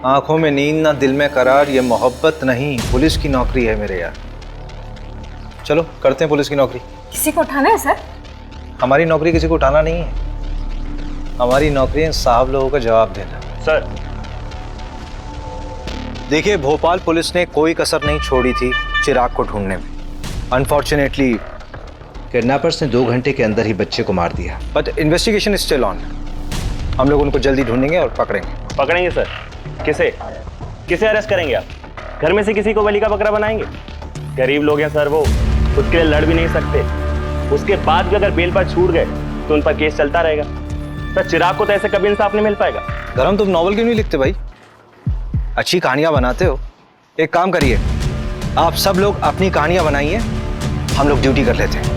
आंखों में नींद ना दिल में करार, ये मोहब्बत नहीं पुलिस की नौकरी है मेरे यार। चलो करते हैं पुलिस की नौकरी। किसी को उठाना है सर? हमारी नौकरी किसी को उठाना नहीं है, हमारी नौकरी है साहब लोगों का जवाब देना। सर देखिए, भोपाल पुलिस ने कोई कसर नहीं छोड़ी थी चिराग को ढूंढने में। अनफॉर्चुनेटली किडनैपर्स ने 2 घंटे के अंदर ही बच्चे को मार दिया, but investigation is still on. हम लोग उनको जल्दी ढूंढेंगे और पकड़ेंगे। पकड़ेंगे सर? किसे किसे अरेस्ट करेंगे आप? घर में से किसी को बलि का बकरा बनाएंगे? गरीब लोग हैं सर, वो खुद के लिए लड़ भी नहीं सकते। उसके बाद भी अगर बेल पर छूट गए तो उन पर केस चलता रहेगा। सर चिराग को तो ऐसे कभी इंसाफ नहीं मिल पाएगा। धर्म, तुम नॉवल क्यों नहीं लिखते भाई? अच्छी कहानियां बनाते हो। एक काम करिए, आप सब लोग अपनी कहानियां बनाइए, हम लोग ड्यूटी कर लेते हैं।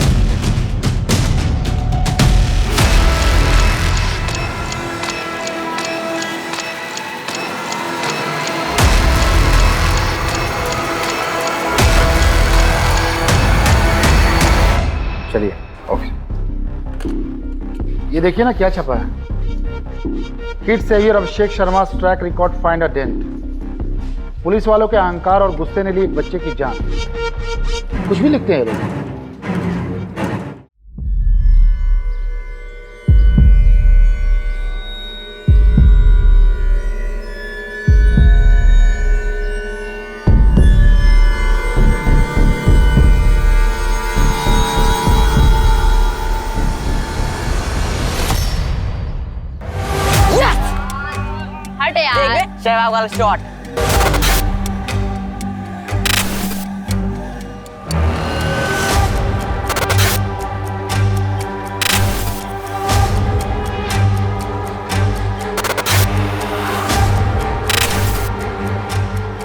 चलिए। ओके। ये देखिए ना क्या छपा है, kid saviour Abhishek Sharma track record find a dent. Police वालों के अहंकार और गुस्से ने ली एक बच्चे की जान। कुछ भी लिखते हैं ये लोग। हट यार, सहवाग वाला shot.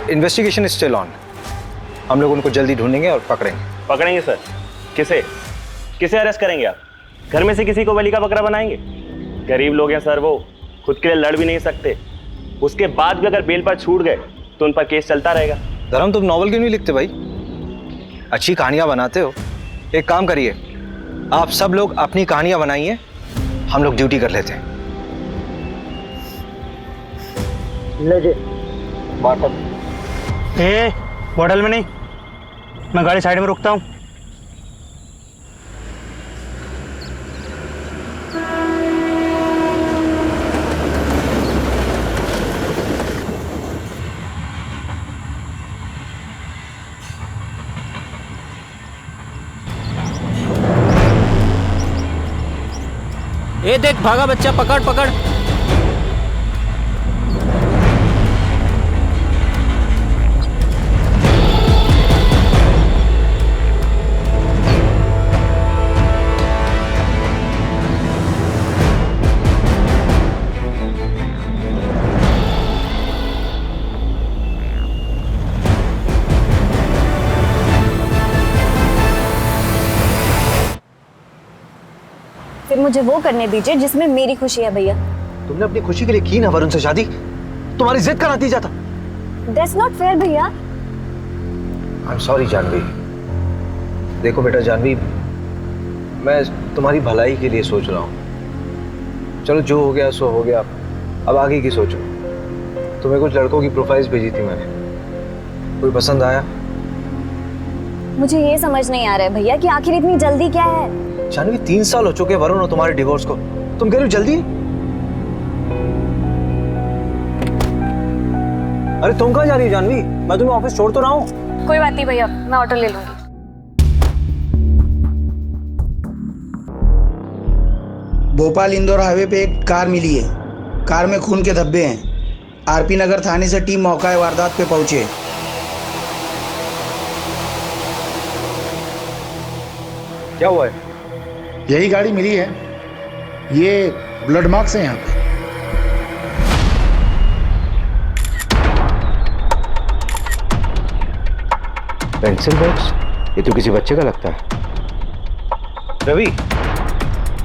Investigation is still on. हम लोग उनको जल्दी ढूंढेंगे और पकड़ेंगे। पकड़ेंगे सर। किसे किसे अरेस्ट करेंगे आप? घर में से किसी को बलि का बकरा बनाएंगे? गरीब लोग हैं सर, वो खुद के लिए लड़ भी नहीं सकते। उसके बाद भी अगर बेल पर छूट गए तो उन पर केस चलता रहेगा। धर्म, तुम नॉवल क्यों नहीं लिखते भाई? अच्छी कहानियां बनाते हो। एक काम करिए, आप सब लोग अपनी कहानियां बनाइए, हम लोग ड्यूटी कर लेते हैं। बॉटल में नहीं, मैं गाड़ी साइड में रुकता हूँ। ये देख भागा बच्चा, पकड़ पकड़। फिर मुझे वो करने दीजिए जिसमें मेरी खुशी है भैया। तुमने अपनी खुशी के लिए की ना वरुण से शादी, तुम्हारी जिद का नतीजा था। That's not fair भैया। I'm sorry Janvi. देखो बेटा जानवी, मैं तुम्हारी भलाई के लिए सोच रहा हूँ। चलो जो हो गया सो हो गया, अब आगे की सोचो। तुम्हें कुछ लड़कों की प्रोफाइल्स भेजी थी मैंने, कोई पसंद आया? मुझे ये समझ नहीं आ रहा है भैया कि आखिर इतनी जल्दी क्या है। जानवी 3 साल हो चुके वरुण और तुम्हारे डिवोर्स को, तुम कह रही हो जल्दी? अरे तुम कहाँ जा रही हो जानवी? मैं तुम्हें ऑफिस छोड़ तो रहा हूँ। कोई बात नहीं भैया, मैं ऑटो ले लूंगी। भोपाल इंदौर हाईवे पे एक कार मिली है। कार में खून के धब्बे हैं। आरपी नगर थाने से टीम मौका वारदात पे पहुंचे। क्या हुआ है? यही गाड़ी मिली है, ये ब्लड मार्क्स है यहाँ पे। पेंसिल बॉक्स, ये तो किसी बच्चे का लगता है। रवि,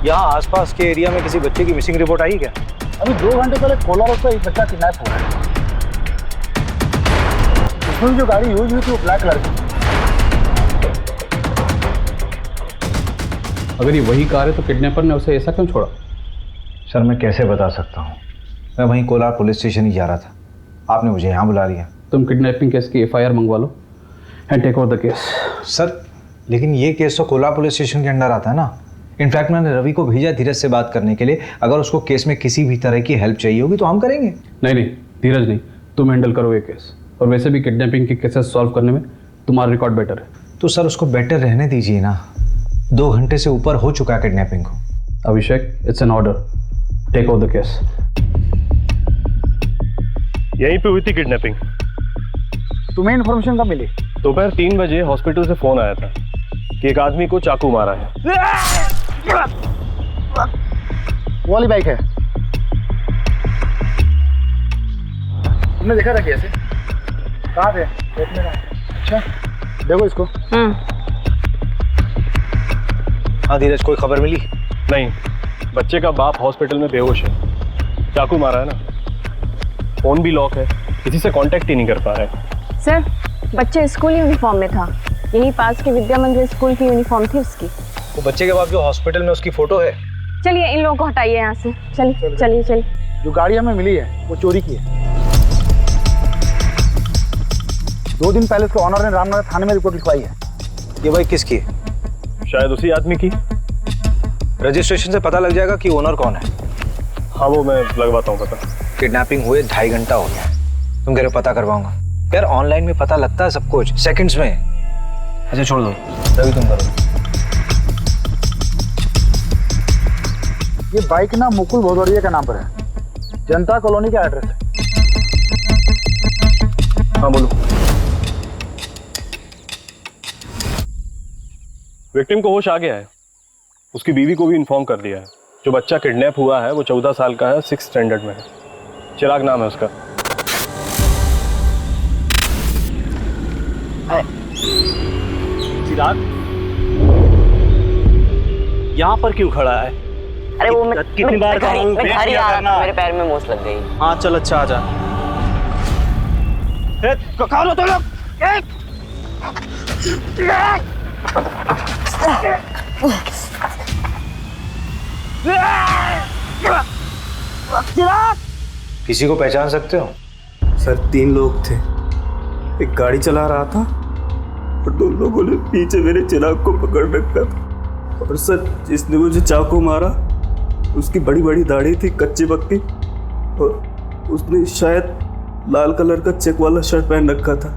यहाँ आसपास के एरिया में किसी बच्चे की मिसिंग रिपोर्ट आई क्या? अभी 2 घंटे पहले कोला रोड पर एक बच्चा किडनैप हुआ है। उसमें जो गाड़ी यूज हुई थी वो ब्लैक कलर की। अगर ये वही कार है तो किडनैपर ने उसे ऐसा क्यों छोड़ा? सर मैं कैसे बता सकता हूँ, मैं वहीं कोलार पुलिस स्टेशन ही जा रहा था। आपने मुझे यहाँ बुला लिया। तुम किडनैपिंग केस की FIR मंगवा लो and take over the case. Sir लेकिन ये केस तो कोला पुलिस स्टेशन के अंडर आता है ना। इनफैक्ट मैंने रवि को भेजा धीरज से बात करने के लिए। अगर उसको केस में किसी भी तरह की हेल्प चाहिए होगी तो हम करेंगे। नहीं नहीं धीरज नहीं, तुम हैंडल करो ये केस। और वैसे भी किडनैपिंग के केसेस सॉल्व करने में तुम्हारा रिकॉर्ड बेटर है। तो सर उसको बेटर रहने दीजिए ना। 2 घंटे से ऊपर हो चुका है किडनैपिंग को। Abhishek it's an order, take over the case. यहीं पे हुई थी किडनैपिंग। तुम्हें इन्फॉर्मेशन कब मिली? दोपहर 3 बजे हॉस्पिटल से फोन आया था कि एक आदमी को चाकू मारा है। वो वाली बाइक है, तुमने देखा था कैसे? कहाँ थे? देखने का। अच्छा देखो इसको। हाँ धीरज, कोई खबर मिली? नहीं, बच्चे का बाप हॉस्पिटल में बेहोश है, चाकू मारा है ना। फोन भी लॉक है, किसी से कांटेक्ट ही नहीं कर पा रहे। सर बच्चे स्कूल यूनिफॉर्म में था, यही पास के विद्या मंदिर स्कूल की यूनिफॉर्म थी उसकी। वो बच्चे के बाप जो हॉस्पिटल में, उसकी फोटो है। चलिए इन लोगों को हटाइए यहाँ से। चलिए चलिए चलिए। जो गाड़ी हमें मिली है वो चोरी की है। 2 दिन पहले उसके ऑनर ने रामनगर थाने में रिपोर्ट लिखवाई है। ये बाइक किसकी है? शायद उसी आदमी की। रजिस्ट्रेशन से पता लग जाएगा कि ओनर कौन है। हाँ वो मैं लगवाता हूँ पता। किडनैपिंग हुए 2.5 घंटा हो गया। तुम कह रहे हो पता करवाऊंगा? यार ऑनलाइन में पता लगता है सब कुछ, सेकंड्स में। अच्छा छोड़ दो, रवि तुम करो। ये बाइक ना मुकुल भदौरिया के नाम पर है, जनता कॉलोनी का एड्रेस है। हाँ बोलो। विक्टिम को होश आ गया है, उसकी बीवी को भी इन्फॉर्म कर दिया है। जो बच्चा किडनैप हुआ है वो 14 साल का है, 6th स्टैंडर्ड में है। चिराग नाम है उसका। चिराग यहाँ पर क्यों खड़ा है? अरे वो मैं कितनी बार कहा हूँ, मैं घर ही आ रहा था, मेरे पैर में मोच लग गई। हाँ चल अच्छा आ जा। कहाँ हो तुम लोग? किसी को पहचान सकते हो? सर 3 लोग थे, एक गाड़ी चला रहा था और 2 लोगों ने पीछे मेरे चिराग को पकड़ रखा था। और सर जिसने मुझे चाकू मारा उसकी बड़ी बड़ी दाढ़ी थी, कच्ची पक्की, और उसने शायद लाल कलर का चेक वाला शर्ट पहन रखा था।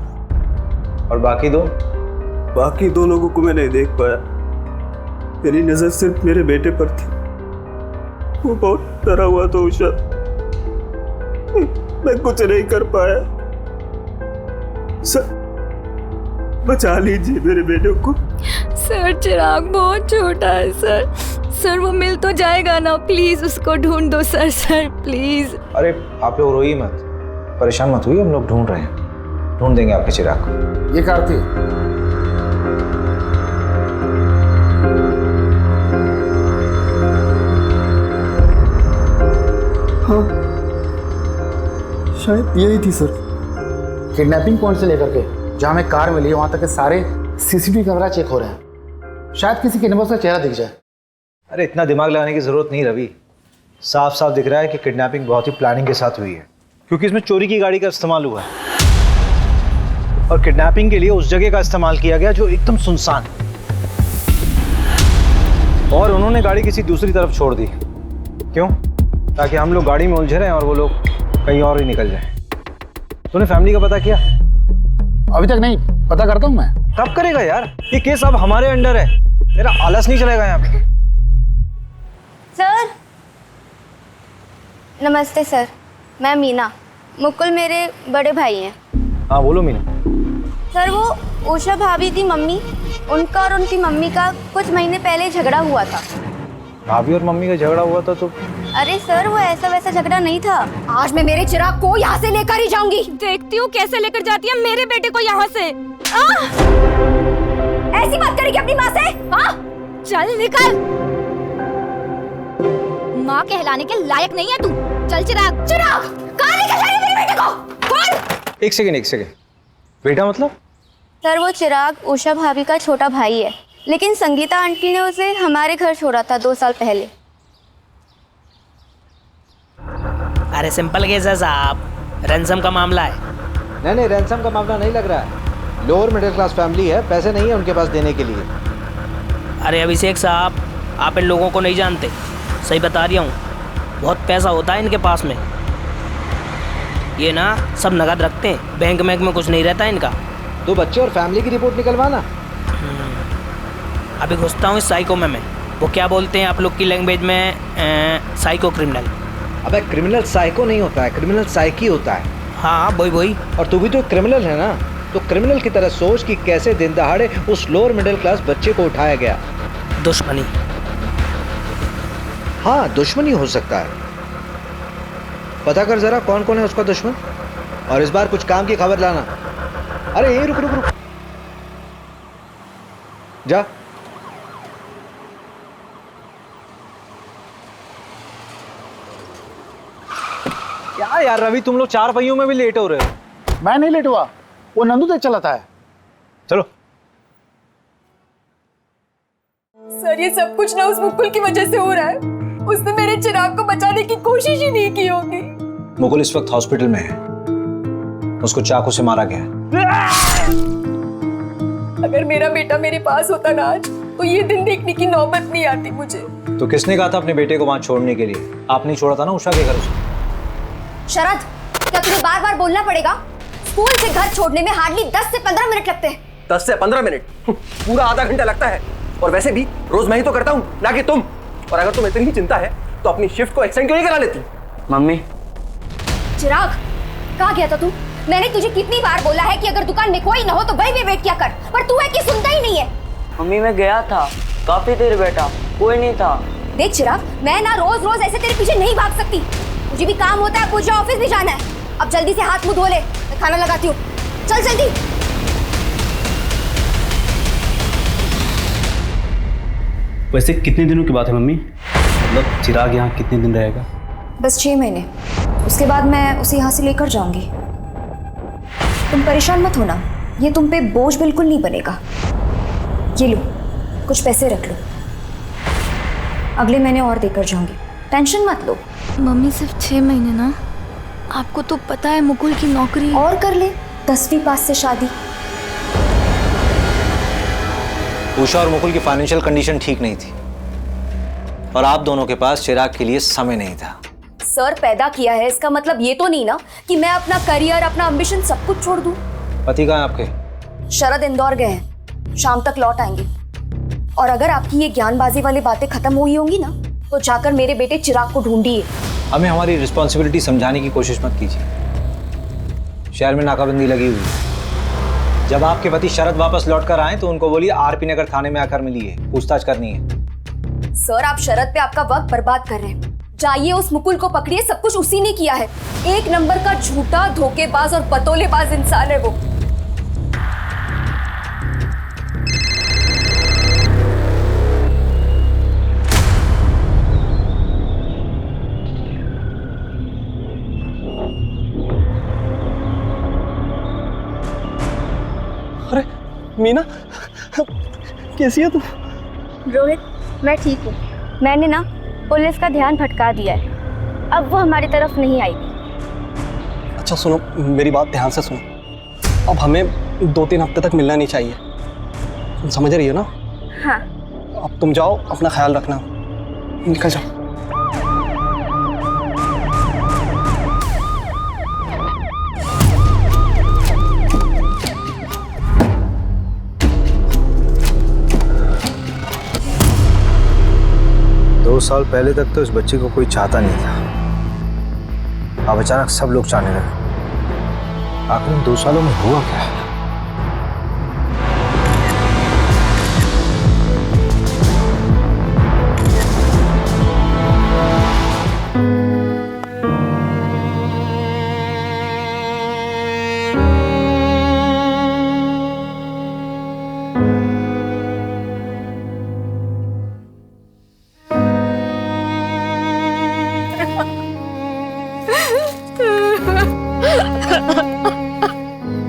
और बाकी 2 लोगों को मैं नहीं देख पाया। मेरी नज़र सिर्फ मेरे बेटे पर थी। वो बहुत डरा हुआ था उषा, मैं कुछ नहीं कर पाया। सर बचा लीजिए मेरे बेटे को। सर चिराग बहुत छोटा है सर। सर वो मिल तो जाएगा ना, प्लीज उसको ढूंढ दो सर। Sir please. अरे आप लोग रोइए मत, परेशान मत हुई, हम लोग ढूंढ रहे हैं, ढूंढ देंगे आपके चिराग को। ये कार थी। हाँ शायद यही थी सर। किडनैपिंग पॉइंट से लेकर के जहाँ हमें कार मिली है वहाँ तक के सारे CCTV कैमरा चेक हो रहे हैं, शायद किसी किडनैपर का चेहरा दिख जाए। अरे इतना दिमाग लगाने की जरूरत नहीं रवि, साफ साफ दिख रहा है कि किडनैपिंग बहुत ही प्लानिंग के साथ हुई है, क्योंकि इसमें चोरी की गाड़ी का इस्तेमाल हुआ है और किडनैपिंग के लिए उस जगह का इस्तेमाल किया गया जो एकदम सुनसान है, और उन्होंने गाड़ी किसी दूसरी तरफ छोड़ दी। क्यों? ताकि हम लोग गाड़ी में उलझे रहें और वो लोग कहीं और ही निकल जाएं। तूने फैमिली का पता किया? अभी तक नहीं, पता करता हूँ मैं। कब करेगा यार? ये केस अब हमारे अंडर है, मेरा आलस नहीं चलेगा यहाँ पे। सर नमस्ते सर, मैं मीना, मुकुल मेरे बड़े भाई हैं। हाँ बोलो मीना। सर वो उषा भाभी की मम्मी, उनका और उनकी मम्मी का कुछ महीने पहले झगड़ा हुआ था। भाभी और मम्मी का झगड़ा हुआ था तो? अरे सर वो ऐसा वैसा झगड़ा नहीं था। आज मैं मेरे चिराग को यहाँ से लेकर ही जाऊंगी। देखती हूँ कैसे लेकर जाती है मेरे बेटे को यहाँ से। ऐसी बात करेगी अपनी माँ से? हाँ चल निकल, माँ कहलाने के लायक नहीं है तू। चल चिराग। चिराग कहाँ लेकर जा रही है मेरे बेटे को? कौन? एक सेकेंड, बेटा मतलब? सर वो चिराग उषा भाभी का छोटा भाई है, लेकिन संगीता आंटी ने उसे हमारे घर छोड़ा था 2 साल पहले। अरे सिंपल केस है साहब, रैंसम का मामला है। नहीं, रैंसम का मामला नहीं लग रहा है। लोअर मिडिल क्लास फैमिली है, पैसे नहीं है उनके पास देने के लिए। अरे अभिषेक साहब, आप इन लोगों को नहीं जानते, सही बता रही हूँ। बहुत पैसा होता है इनके पास में। ये ना सब नगद रखते हैं, बैंक में कुछ नहीं रहता इनका। तो बच्चे और फैमिली की रिपोर्ट निकलवाना। अभी घुसता हूँ इस साइको में मैं। वो क्या बोलते हैं आप लोग की लैंग्वेज में? Psycho criminal. अबे क्रिमिनल साइको नहीं होता है, क्रिमिनल साइकी होता है। हाँ वही। और तू भी तो क्रिमिनल है ना, तो क्रिमिनल की तरह सोच कि कैसे दिन दहाड़े उस लोअर मिडिल क्लास बच्चे को उठाया गया। दुश्मनी। हाँ, दुश्मनी हो सकता है। पता कर जरा कौन कौन है उसका दुश्मन, और इस बार कुछ काम की खबर लाना। अरे ये रुक जा। क्या यार रवि, तुम लोग 4 पहियों में भी लेट हो रहे हो। मैं नहीं लेट हुआ, वो नंदू तेज चलाता है। चलो। सर ये सब कुछ ना उस मुकुल की वजह से हो रहा है। उसने मेरे चिराग को बचाने की कोशिश ही नहीं की होगी। मुकुल इस वक्त हॉस्पिटल में है, उसको चाकू से मारा गया है। अगर मेरा बेटा मेरे पास होता ना आज, तो ये दिन देखने की नौबत नहीं आती मुझे। तो किसने कहा था अपने बेटे को वहां छोड़ने के लिए? आपने छोड़ा था ना उषा के घर से। शरद, क्या तुझे बार बार बोलना पड़ेगा? स्कूल से घर छोड़ने में हार्डली 10 से 15 मिनट लगते हैं। 10 से 15 मिनट? पूरा आधा घंटा लगता है। और वैसे भी रोज मैं ही तो करता हूँ, ना कि तुम। और अगर तुम्हें इतनी चिंता है तो अपनी शिफ्ट को एक्सटेंड क्यों नहीं करा लेती? मम्मी। चिराग, कहाँ गया था तू? मैंने तुझे कितनी बार बोला है कि अगर दुकान में कोई ना हो तो वहीं पे वेट किया कर, पर तू है कि सुनता ही नहीं है। मम्मी मैं गया था, काफी देर बैठा, कोई नहीं था। देख चिराग, मैं ना रोज रोज ऐसे तेरे पीछे नहीं भाग सकती। मुझे भी काम होता है, मुझे ऑफिस भी जाना है। अब जल्दी से हाथ मुंह धो ले, मैं खाना लगाती हूँ। चल जल्दी। वैसे कितने दिनों की बात है मम्मी? मतलब चिराग यहाँ कितने दिन रहेगा? बस 6 महीने, उसके बाद मैं उसे यहाँ से लेकर जाऊंगी। तुम परेशान मत होना, ये तुम पे बोझ बिल्कुल नहीं बनेगा। ये लो, कुछ पैसे रख लो, अगले महीने और देकर जाऊंगी, टेंशन मत लो। मम्मी सिर्फ 6 महीने ना, आपको तो पता है मुकुल की नौकरी। और कर ले 10वीं पास से शादी। उषा और मुकुल की फाइनेंशियल कंडीशन ठीक नहीं थी, और आप दोनों के पास चिराग के लिए समय नहीं था। सर पैदा किया है, इसका मतलब ये तो नहीं ना कि मैं अपना करियर, अपना एम्बिशन सब कुछ छोड़ दूं। पति कहाँ है आपके? शरद इंदौर गए हैं, शाम तक लौट आएंगे। और अगर आपकी ये ज्ञानबाजी वाली बातें खत्म हुई होंगी ना, तो जाकर मेरे बेटे चिराग को ढूंढिए। हमें हमारी रिस्पॉन्सिबिलिटी समझाने की कोशिश मत कीजिए। शहर में नाकाबंदी लगी हुई है। जब आपके पति शरद वापस लौटकर आए तो उनको बोलिए आरपी नगर थाने में आकर मिलिए, पूछताछ करनी है। सर आप शरद पे आपका वक्त बर्बाद कर रहे हैं। जाइए उस मुकुल को पकड़िए, सब कुछ उसी ने किया है। 1 नंबर का झूठा, धोखेबाज और पतोलेबाज इंसान है वो। अरे मीना, कैसी है तू? रोहित, मैं ठीक हूँ। मैंने ना पुलिस का ध्यान भटका दिया है, अब वो हमारी तरफ नहीं आएगी। अच्छा सुनो, मेरी बात ध्यान से सुनो। अब हमें 2-3 हफ्ते तक मिलना नहीं चाहिए, तुम समझ रही हो ना? हाँ। अब तुम जाओ, अपना ख्याल रखना, निकल जाओ। दो साल पहले तक तो इस बच्चे को कोई चाहता नहीं था, अब अचानक सब लोग चाहने लगे। आखिर इन 2 सालों में हुआ क्या है?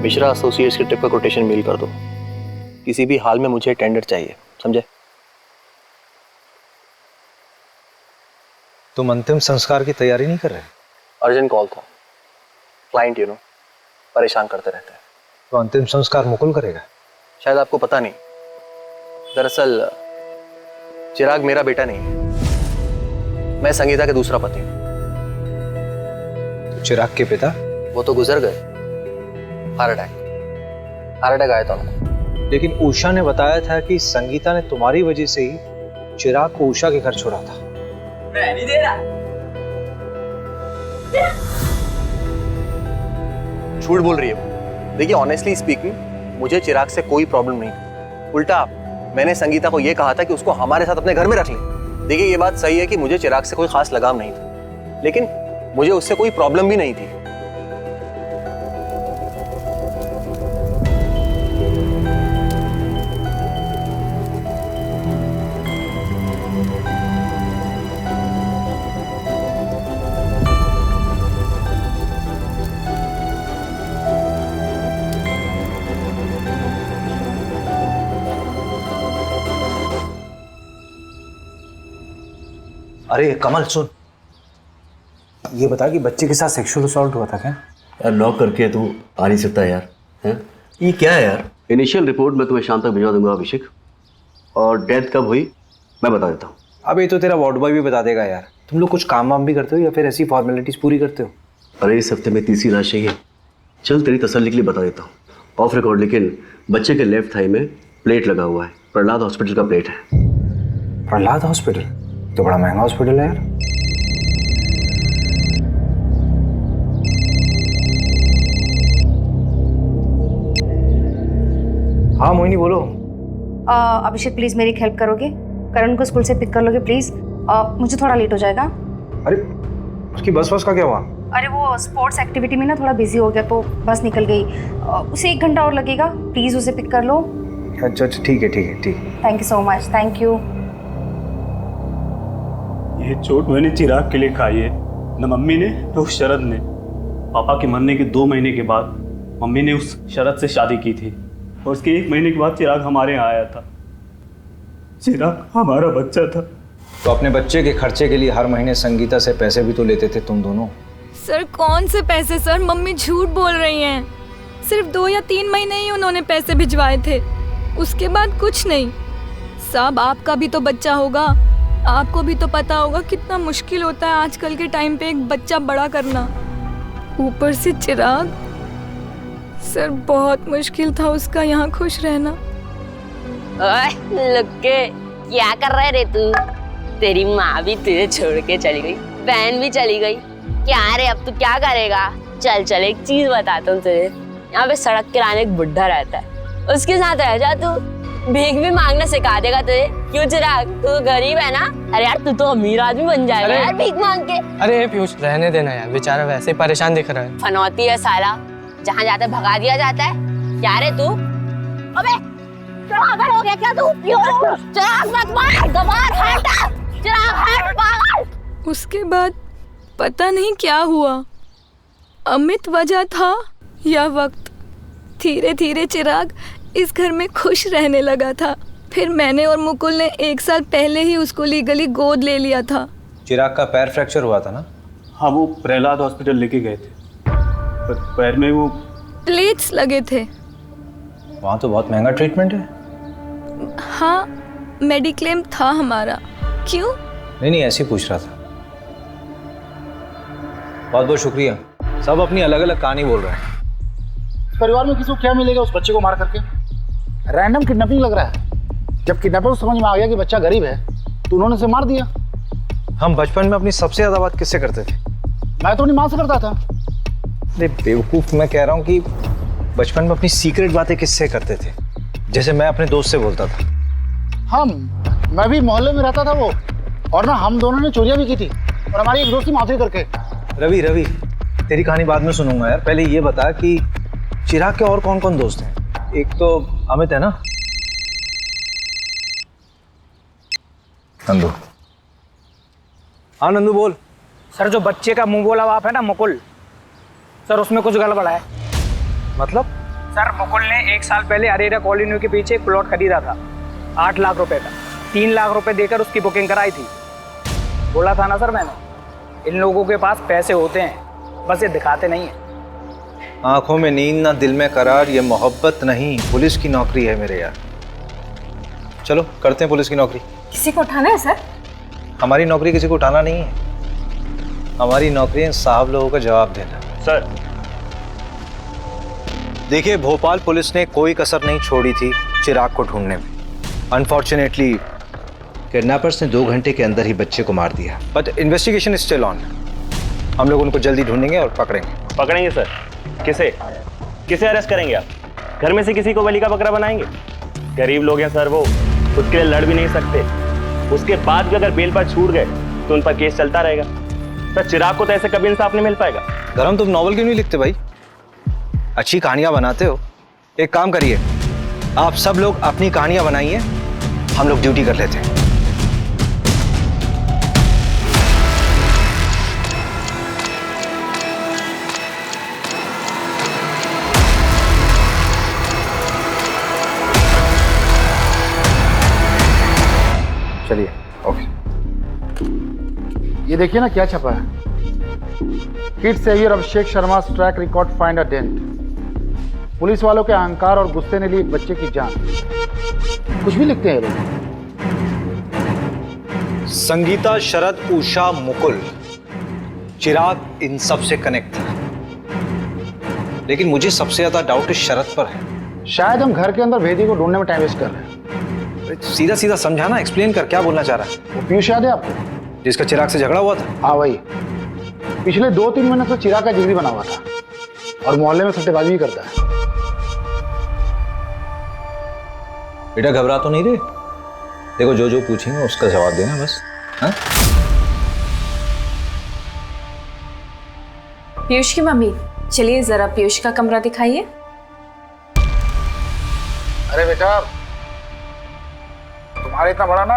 मिश्रा एसोसिएट्स के ट्रिप का कोटेशन मेल कर दो। किसी भी हाल में मुझे टेंडर चाहिए, समझे? तुम अंतिम संस्कार की तैयारी नहीं कर रहे? अर्जेंट कॉल था। क्लाइंट परेशान करते रहते हैं। तो अंतिम संस्कार मुकुल करेगा? शायद आपको पता नहीं, दरअसल चिराग मेरा बेटा नहीं है, मैं संगीता के दूसरा पति हूँ। तो चिराग के पिता? वो तो गुजर गए, हार्ट अटैक आया था उनको। लेकिन उषा ने बताया था कि संगीता ने तुम्हारी वजह से ही चिराग को उषा के घर छोड़ा था। मैं नहीं दे रहा। झूठ बोल रही है वो। देखिए ऑनेस्टली स्पीकिंग मुझे चिराग से कोई प्रॉब्लम नहीं थी। उल्टा मैंने संगीता को यह कहा था कि उसको हमारे साथ अपने घर में रख ले। देखिए ये बात सही है कि मुझे चिराग से कोई खास लगाव नहीं था, लेकिन मुझे उससे कोई प्रॉब्लम भी नहीं थी। अरे कमल सुन, ये बता कि बच्चे के साथ सेक्सुअल असॉल्ट हुआ था क्या? यार लॉक करके तू आ नहीं सकता यार, हैं? ये क्या है यार? इनिशियल रिपोर्ट मैं तुम्हें शाम तक भिजवा दूंगा अभिषेक, और डेथ कब हुई मैं बता देता हूँ। अब ये तो तेरा वार्ड बॉय भी बता देगा यार। तुम लोग कुछ काम वाम भी करते हो या फिर ऐसी फॉर्मेलिटीज पूरी करते हो? अरे इस हफ्ते में तीसरी रात चाहिए। चल तेरी तसल्ली के लिए बता देता हूँ ऑफ रिकॉर्ड, लेकिन बच्चे के लेफ्ट थाई में प्लेट लगा हुआ है। प्रहलाद हॉस्पिटल का प्लेट है। प्रहलाद हॉस्पिटल तो बड़ा महंगा हॉस्पिटल है यार। हाँ मोहिनी बोलो। अभिषेक प्लीज़ मेरी हेल्प करोगे? करण को स्कूल से पिक कर लोगे प्लीज़? मुझे थोड़ा लेट हो जाएगा। अरे उसकी बस का क्या हुआ? अरे वो स्पोर्ट्स एक्टिविटी में ना थोड़ा बिजी हो गया तो बस निकल गई। उसे 1 घंटा और लगेगा, प्लीज़ उसे पिक कर लो। अच्छा ठीक है। Thank you so much, thank you. ये चोट मैंने चिराग के लिए खाई है, न मम्मी ने न उस शरद ने। पापा के मरने के 2 महीने के बाद मम्मी ने उस शरद से शादी की थी, और उसके 1 महीने के बाद चिराग हमारे यहाँ आया था। चिराग हमारा बच्चा था। तो अपने बच्चे के खर्चे के लिए हर महीने संगीता से पैसे भी तो लेते थे तुम दोनों। सर कौन से पैसे सर? मम्मी झूठ बोल रही हैं। सिर्फ 2 या 3 महीने ही उन्होंने पैसे भिजवाए थे, उसके बाद कुछ नहीं। साहब आपका भी तो बच्चा होगा, आपको भी तो पता होगा कितना मुश्किल होता है आजकल के टाइम पे एक बच्चा बड़ा करना, ऊपर से चिराग। सर बहुत मुश्किल था उसका यहाँ खुश रहना। ओए लुक्के, क्या कर रहे रे तू? तेरी माँ भी तुझे छोड़ के चली गई, बहन भी चली गई। क्या रे अब तू क्या करेगा? चल एक चीज बताता हूँ तुझे। यहाँ पे सड़क किनारे एक बुढ़ा रहता है, उसके साथ रह जा तू, भीख भी मांगना सिखा देगा तुझे। क्यों चिराग, तू गरीब है ना? अरे यार तू तो अमीर आदमी बन जाएगा यार भीख मांग के। अरे पीयूष रहने देना यार, बेचारा वैसे ही परेशान दिख रहा है। फनौती है साला, जहाँ जाता है भगा दिया जाता है। क्या रे तू? अबे पागल हो गया क्या तू? चिराग मत मार, गवार हट, चिराग हट पागल। उसके बाद पता नहीं क्या हुआ, अमित वजह था या वक्त, धीरे धीरे चिराग इस घर में खुश रहने लगा था। फिर मैंने और मुकुल ने 1 साल पहले ही उसको लीगली गोद ले लिया था। चिराग का पैर फ्रैक्चर हुआ था ना? हाँ वो प्रहलाद हॉस्पिटल लेके गए थे, पर पैर में वो प्लेट्स लगे थे। वहाँ तो बहुत महंगा ट्रीटमेंट है। हाँ मेडिक्लेम था हमारा। क्यों? नहीं ऐसे ही पूछ रहा था। बहुत बहुत शुक्रिया। सब अपनी अलग अलग कहानी बोल रहे हैं। परिवार में किसी को क्या मिलेगा उस बच्चे को मार करके? रैंडम किडनैपिंग लग रहा है। जब किडनैपर को समझ में आ गया कि बच्चा गरीब है तो उन्होंने उसे मार दिया। हम बचपन में अपनी सबसे ज्यादा बात किससे करते थे? मैं तो अपनी माँ से करता था। अरे बेवकूफ, मैं कह रहा हूँ कि बचपन में अपनी सीक्रेट बातें किससे करते थे? जैसे मैं अपने दोस्त से बोलता था। मैं भी मोहल्ले में रहता था वो, और ना हम दोनों ने चोरियां भी की थी, और हमारी एक दोस्त की माधुरी करके। रवि तेरी कहानी बाद में सुनूंगा यार, पहले ये बता कि चिराग के और कौन कौन दोस्त हैं? एक तो अमित है ना? नंदू। हाँ नंदू बोल। सर जो बच्चे का मुंह बोला बाप है ना मुकुल, सर उसमें कुछ गड़बड़ है। मतलब? सर मुकुल ने 1 साल पहले अरेरा कॉलोनी के पीछे एक प्लॉट खरीदा था 8 लाख रुपए का। 3 लाख रुपए देकर उसकी बुकिंग कराई थी। बोला था ना सर मैंने, इन लोगों के पास पैसे होते हैं, बस ये दिखाते नहीं है। आंखों में नींद ना दिल में करार, ये मोहब्बत नहीं पुलिस की नौकरी है मेरे यार। चलो करते हैं पुलिस की नौकरी। किसी को उठाना है सर? हमारी नौकरी किसी को उठाना नहीं है, हमारी नौकरी है साहब लोगों का जवाब देना। सर देखिए, भोपाल पुलिस ने कोई कसर नहीं छोड़ी थी चिराग को ढूंढने में। अनफॉर्चुनेटली किडनैपर्स ने 2 घंटे के अंदर ही बच्चे को मार दिया, but investigation is still on. हम लोग उनको जल्दी ढूंढेंगे और पकड़ेंगे सर। किसे किसे अरेस्ट करेंगे आप? घर में से किसी को बलि का बकरा बनाएंगे? गरीब लोग हैं सर, वो खुद के लिए लड़ भी नहीं सकते। उसके बाद भी अगर बेल पर छूट गए तो उन पर केस चलता रहेगा। सर चिराग को तो ऐसे कभी इंसाफ नहीं मिल पाएगा। धर्म, तुम नॉवल क्यों नहीं लिखते भाई? अच्छी कहानियां बनाते हो। एक काम करिए, आप सब लोग अपनी कहानियां बनाइए, हम लोग ड्यूटी कर लेते हैं। चलिए। ओके। ये देखिए ना क्या छपा है, kid saviour Abhishek Sharma track record find a dent. Police वालों के अहंकार और गुस्से ने ली एक बच्चे की जान। कुछ भी लिखते हैं ये लोग। संगीता, शरद, उषा, मुकुल, चिराग इन सब से कनेक्ट था, लेकिन मुझे सबसे ज्यादा डाउट इस शरद पर है। शायद हम घर के अंदर भेदी को ढूंढने में टाइम वेस्ट कर रहे हैं। सीधा सीधा समझाना, एक्सप्लेन कर, क्या बोलना चाह रहा है? वो पीयूष याद है आपको, जिसका चिराग से झगड़ा हुआ था? हाँ वही। पिछले 2-3 महीने से चिराग का जिगरी बना हुआ था और मोहल्ले में सट्टेबाजी भी करता है। बेटा घबरा तो नहीं रहे? देखो जो जो पूछेंगे उसका जवाब देना बस। हाँ? पीयूष की मम्मी, चलिए जरा पीयूष का कमरा दिखाइए। अरे बेटा, तुम्हारा इतना बड़ा ना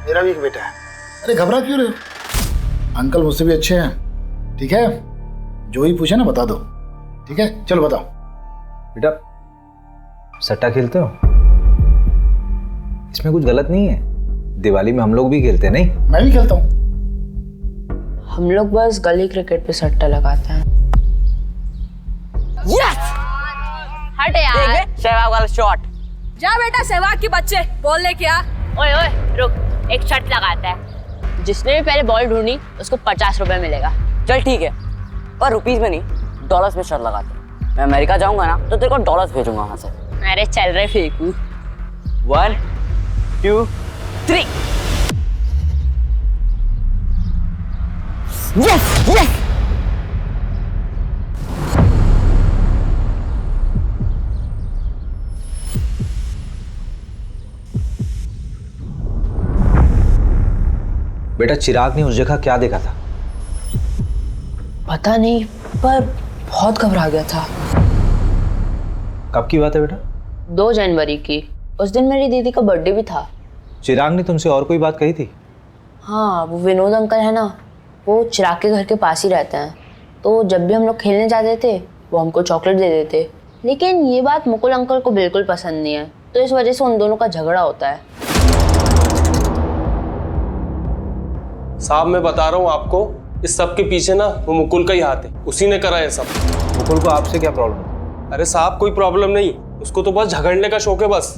मेरा भी एक बेटा है। अरे घबरा क्यों रहे हो? अंकल मुझसे भी अच्छे हैं, ठीक है? जो ही पूछे ना बता दो, ठीक है? चलो बताओ। बेटा सट्टा खेलते हो? इसमें कुछ गलत नहीं है, दिवाली में हम लोग भी खेलते हैं। नहीं, मैं भी खेलता हूँ। हम लोग बस गली क्रिकेट पे सट्टा लगाते हैं। यस! हट यार, सहवाग वाला शॉट। जा बेटा सहवाग के बच्चे, बॉल लेके आ। ओए ओए रुक, एक शर्त लगाता है, जिसने भी पहले बॉल ढूंढी उसको 50 रुपए मिलेगा। चल ठीक है, पर रुपीस में नहीं, डॉलर्स में शर्त लगाते हैं। मैं अमेरिका जाऊंगा ना तो तेरे को डॉलर्स भेजूंगा वहां से। अरे चल रहे फेंकू। 1 2 3। Yes yes. बेटा चिराग ने उस जगह क्या देखा था? पता नहीं, पर बहुत घबरा गया था। कब की बात है बेटा? 2 जनवरी की। उस दिन मेरी दीदी का बर्थडे भी था। चिराग ने तुमसे और कोई बात कही थी? हाँ, वो विनोद अंकल है ना, वो चिराग के घर के पास ही रहते हैं। तो जब भी हम लोग खेलने जाते थे वो हमको चॉकलेट दे देते। लेकिन ये बात मुकुल अंकल को बिल्कुल पसंद नहीं है, तो इस वजह से उन दोनों का झगड़ा होता है। साहब मैं बता रहा हूँ आपको, इस सब के पीछे ना वो मुकुल का ही हाथ है, उसी ने करा है सब। मुकुल को आपसे क्या प्रॉब्लम? अरे साहब कोई प्रॉब्लम नहीं, उसको तो बस झगड़ने का शौक है बस।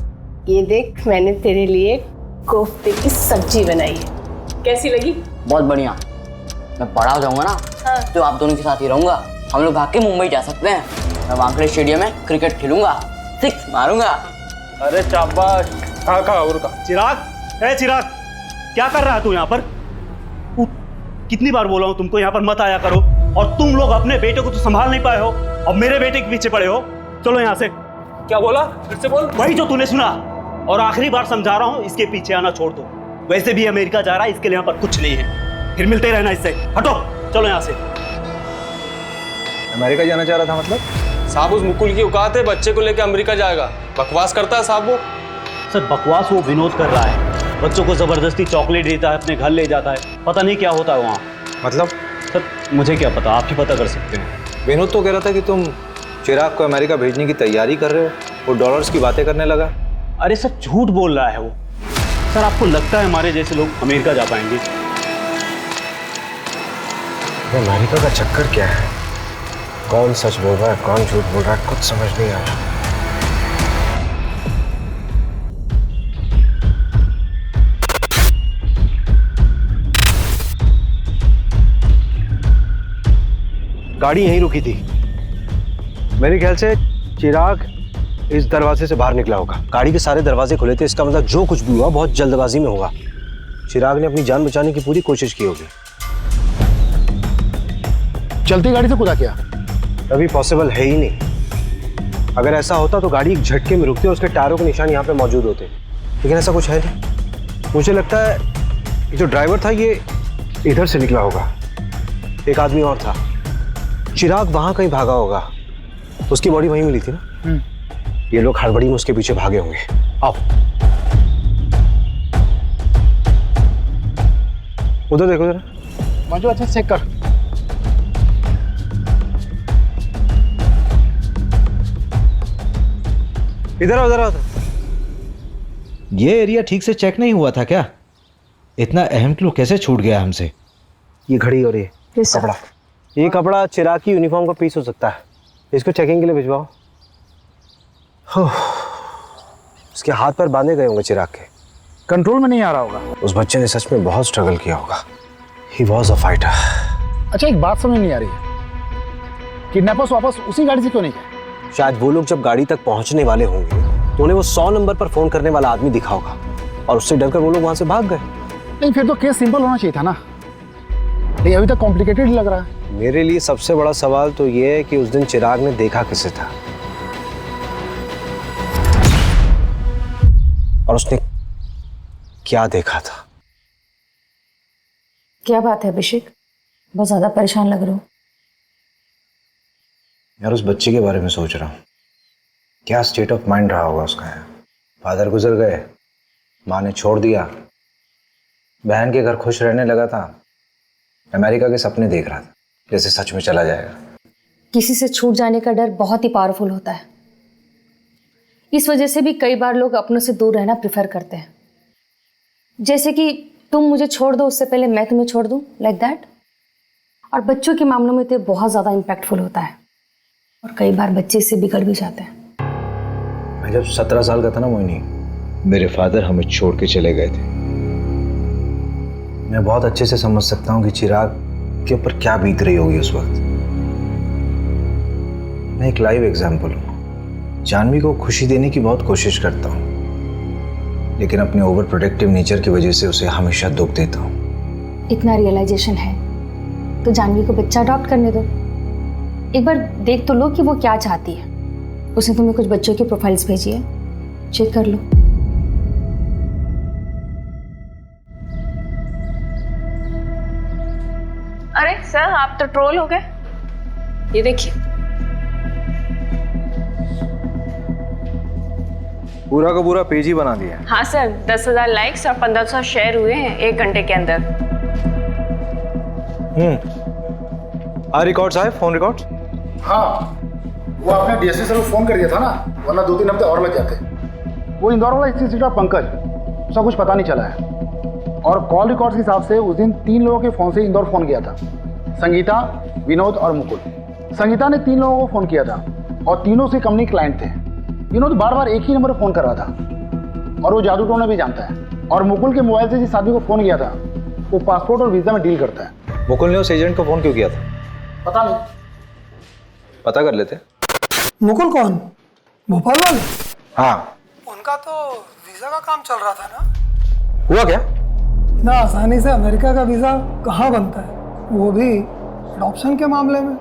ये देख, मैंने तेरे लिए कोफ्ते की सब्जी बनाई है, कैसी लगी? बहुत बढ़िया। मैं बड़ा हो जाऊंगा ना तो आप दोनों के साथ ही रहूंगा। हम लोग भाग के मुंबई जा सकते हैं। मैं वानखेड़े स्टेडियम में क्रिकेट खेलूंगा, 6 मारूंगा। अरे शाबाश। खा और खा। चिराग, ए चिराग, क्या कर रहा है तू यहाँ पर? कितनी बार बोला हूँ तुमको यहाँ पर मत आया करो, और तुम लोग अपने बेटे को तो संभाल नहीं पाए हो और मेरे बेटे के पीछे पड़े हो। चलो यहाँ से। क्या बोला? फिर से बोल। वही जो तूने सुना, और आखिरी बार समझा रहा हूँ, इसके पीछे आना छोड़ दो। वैसे भी अमेरिका जा रहा है, इसके लिए यहाँ पर कुछ नहीं है, फिर मिलते रहना इससे। हटो, चलो यहाँ से। अमेरिका जाना चाह रहा था मतलब? साहब उस मुकुल की औकात है, बच्चे को लेकर अमेरिका जाएगा। बकवास करता है साहब वो। सर बकवास वो विनोद कर रहा है, बच्चों को जबरदस्ती चॉकलेट देता है, अपने घर ले जाता है, पता नहीं क्या होता है वहाँ। मतलब? सर मुझे क्या पता, आप ही पता कर सकते हैं। विनोद तो कह रहा था कि तुम चिराग को अमेरिका भेजने की तैयारी कर रहे हो, वो डॉलर्स की बातें करने लगा। अरे सर झूठ बोल रहा है वो। सर आपको लगता है हमारे जैसे लोग अमेरिका जा पाएंगे? अमेरिका का चक्कर क्या है? कौन सच बोल रहा है कौन झूठ बोल रहा है कुछ समझ नहीं आ रहा। गाड़ी यहीं रुकी थी। मेरे ख्याल से चिराग इस दरवाजे से बाहर निकला होगा। गाड़ी के सारे दरवाजे खुले थे, इसका मतलब जो कुछ भी हुआ बहुत जल्दबाजी में होगा। चिराग ने अपनी जान बचाने की पूरी कोशिश की होगी। चलती गाड़ी से कूदा क्या? अभी पॉसिबल है ही नहीं। अगर ऐसा होता तो गाड़ी एक झटके में रुकती और उसके टायरों के निशान यहाँ पे मौजूद होते, लेकिन ऐसा कुछ है नहीं। मुझे लगता है ये जो ड्राइवर था ये इधर से निकला होगा। एक आदमी और था, चिराग वहां कहीं भागा होगा, उसकी बॉडी वहीं मिली थी ना। ये लोग हड़बड़ी में उसके पीछे भागे होंगे। आओ उधर देखो जरा। मंजू अच्छा चेक कर। इधर आओ, इधर आओ। ये एरिया ठीक से चेक नहीं हुआ था क्या? इतना अहम क्लू कैसे छूट गया हमसे? ये घड़ी और ये कपड़ा, ये कपड़ा चिराग की यूनिफॉर्म का पीस हो सकता है। इसको चेकिंग के लिए भिजवाओ। उसके हाथ पर बांधे गए होंगे चिराग के, कंट्रोल में नहीं आ रहा होगा। उस बच्चे ने सच में बहुत स्ट्रगल किया होगा। He was a fighter. अच्छा एक बात समझ नहीं आ रही है, किडनैपर्स वापस उसी गाड़ी से क्यों नहीं गए? शायद वो लोग जब गाड़ी तक पहुंचने वाले होंगे तो उन्हें वो 100 नंबर पर फोन करने वाला आदमी दिखा होगा और उससे डरकर वो लोग वहां से भाग गए। नहीं फिर तो केस सिंपल होना चाहिए था ना। ये अभी तक कॉम्प्लिकेटेड लग रहा है। मेरे लिए सबसे बड़ा सवाल तो ये है कि उस दिन चिराग ने देखा किसे था और उसने क्या देखा था। क्या बात है अभिषेक, बहुत ज्यादा परेशान लग रहे हो। यार उस बच्चे के बारे में सोच रहा हूँ, क्या स्टेट ऑफ माइंड रहा होगा उसका। फादर गुजर गए, माँ ने छोड़ दिया, बहन के घर खुश रहने लगा था, अमेरिका के सपने देख रहा था जैसे सच में चला जाएगा। किसी से छूट जाने का डर बहुत ही पावरफुल होता है। इस वजह से भी कई बार लोग अपनों से दूर रहना प्रेफर करते हैं। जैसे कि तुम मुझे छोड़ दो उससे पहले मैं तुम्हें छोड़ दूं, लाइक दैट। और बच्चों के मामलों में तो बहुत ज़्यादा इम्पैक्टफुल होता है और कई बार बच्चे इससे बिगड़ भी जाते हैं। मैं जब 17 साल का था ना मोहिनी, मेरे फादर हमें छोड़ के चले गए थे। मैं बहुत अच्छे से समझ सकता हूँ कि चिराग के ऊपर क्या बीत रही होगी उस वक्त। मैं एक लाइव एग्जाम्पल हूँ। जानवी को खुशी देने की बहुत कोशिश करता हूँ, लेकिन अपने ओवर प्रोटेक्टिव नेचर की वजह से उसे हमेशा दुख देता हूँ। इतना रियलाइजेशन है तो जानवी को बच्चा अडॉप्ट करने दो। एक बार देख तो लो कि वो क्या चाहती है। उसने तुम्हें कुछ बच्चों की प्रोफाइल्स भेजी है, चेक कर लो। अरे सर आप तो ट्रोल हो गए। ये देखिए पूरा का पूरा पेज ही बना दिया। हाँ सर, 10,000 लाइक्स और 1500 शेयर हुए हैं 1 घंटे के अंदर। रिकॉर्ड्स आए, फोन रिकॉर्ड्स। हाँ वो आपने डीएसपी सर को फोन कर दिया था ना, वरना 2-3 हफ्ते और लग जाते। वो इंदौर वाला इंस्टीट्यूट पंकज, उसका कुछ पता नहीं चला है। और कॉल रिकॉर्ड्स के हिसाब से उस दिन 3 लोगों के फ़ोन से इंदौर फ़ोन किया था, संगीता, विनोद और मुकुल। संगीता ने 3 लोगों को फ़ोन किया था और तीनों से कंपनी क्लाइंट थे। विनोद बार बार एक ही नंबर पर फ़ोन कर रहा था और वो जादू टोना भी जानता है। और मुकुल के मोबाइल से जिस आदमी को फ़ोन किया था वो पासपोर्ट और वीज़ा में डील करता है। मुकुल ने उस एजेंट को फ़ोन क्यों किया था? पता नहीं, पता कर लेते। मुकुल कौन? भोपाल वाले? हाँ। उनका तो वीजा का काम चल रहा था ना। हुआ क्या? इतना आसानी से अमेरिका का वीजा कहाँ बनता है, वो भी अडॉप्शन के मामले में।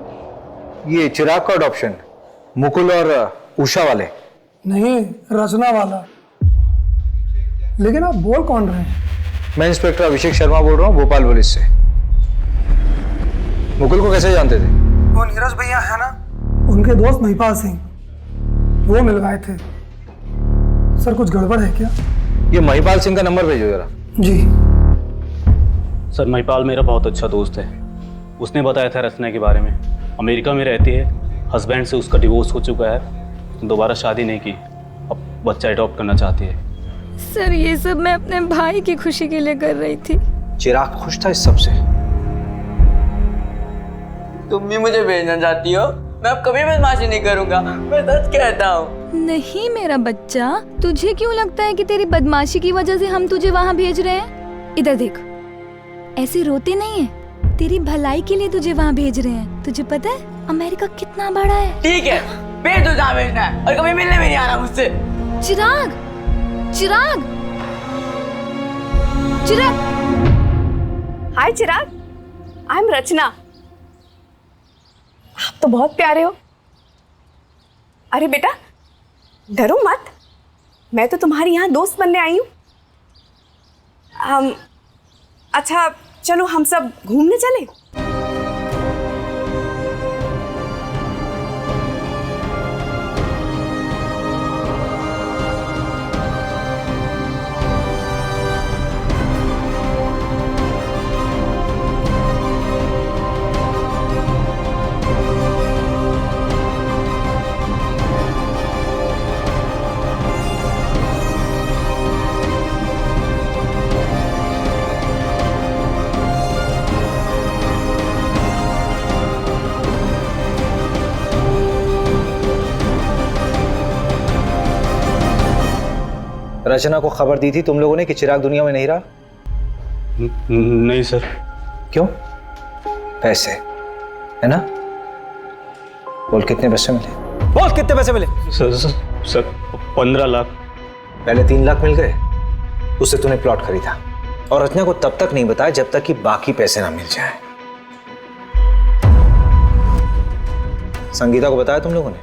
ये चिराग का अडॉप्शन मुकुल और उषा वाले? नहीं, रचना वाला। लेकिन आप बोल कौन रहे हैं? मैं इंस्पेक्टर अभिषेक शर्मा बोल रहा हूँ, भोपाल पुलिस से। मुकुल को कैसे जानते थे? वो नीरज भैया है ना, उनके दोस्त महिपाल सिंह, वो मिलवाए थे। सर कुछ गड़बड़ है क्या? ये महिपाल सिंह का नंबर भेजो जरा। जी सर, महिपाल मेरा बहुत अच्छा दोस्त है। उसने बताया था रचना के बारे में। अमेरिका में रहती है, हस्बैंड से उसका डिवोर्स हो चुका है, दोबारा शादी नहीं की, अब बच्चा अडॉप्ट करना चाहती है। सर ये सब मैं अपने भाई की खुशी के लिए कर रही थी। चिराग खुश था इस सब से? तुम भी मुझे भेजना चाहती हो? मैं अब कभी बदमाशी नहीं करूंगा, मैं सच कहता हूँ। नहीं मेरा बच्चा, तुझे क्यों लगता है कि तेरी बदमाशी की वजह से हम तुझे वहाँ भेज रहे हैं? इधर देख, ऐसे रोते नहीं है, तेरी भलाई के लिए तुझे वहाँ भेज रहे हैं। तुझे पता है अमेरिका कितना बड़ा है? ठीक है, भेज दो जहाँ भेजना है, और कभी मिलने भी नहीं आना मुझसे। चिराग, चिराग, चिराग। हाय चिराग, आई एम रचना। आप तो बहुत प्यारे हो। अरे बेटा डरो मत, मैं तो तुम्हारी यहाँ दोस्त बनने आई हूँ। अच्छा चलो हम सब घूमने चले। रचना को खबर दी थी तुम लोगों ने कि चिराग दुनिया में नहीं रहा? नहीं सर। क्यों? पैसे है ना? बोल कितने पैसे मिले? बोल कितने पैसे मिले? सर 15 लाख। पहले 3 लाख मिल गए, उससे तूने प्लॉट खरीदा और रचना को तब तक नहीं बताया जब तक कि बाकी पैसे ना मिल जाए। संगीता को बताया तुम लोगों ने?